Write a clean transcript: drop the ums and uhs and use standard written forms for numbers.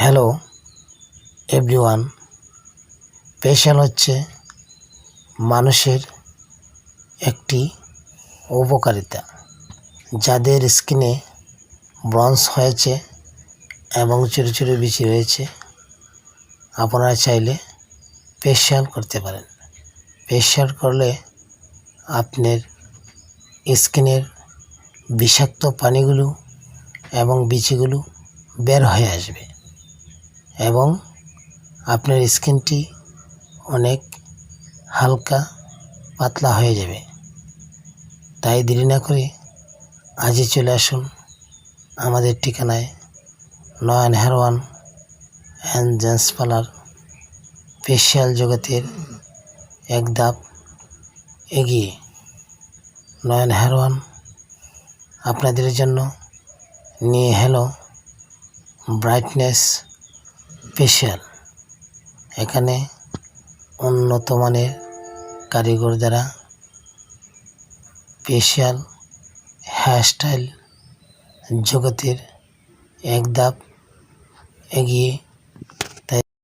Hello everyone. Facial হচ্ছে মানুষের একটি উপকারিতা। যাদের স্কিনে ব্রণস হয়েছে এবং ছোটো ছোটো বিচি রয়েছে, আপনারা চাইলে ফেশিয়াল করতে পারেন। ফেশিয়াল করলে আপনার স্কিনের বিষাক্ত পানিগুলো এবং বিচিগুলো বের হয়ে আসবে এবং আপনার স্কিনটি অনেক হালকা পাতলা হয়ে যাবে। তাই দেরি না করে আজই চলে আসুন আমাদের ঠিকানায়, Nayan hair one and gents parlour. Facial জগতের এক ধাপ এগিয়ে নয়ন হেয়ার ওয়ান আপনাদের জন্য নিয়ে এলো ব্রাইটনেস ফেশিয়াল। এখানে উন্নত মানের কারিগর দ্বারা ফেশিয়াল হেয়ারস্টাইল জগতের এক ধাপ এগিয়ে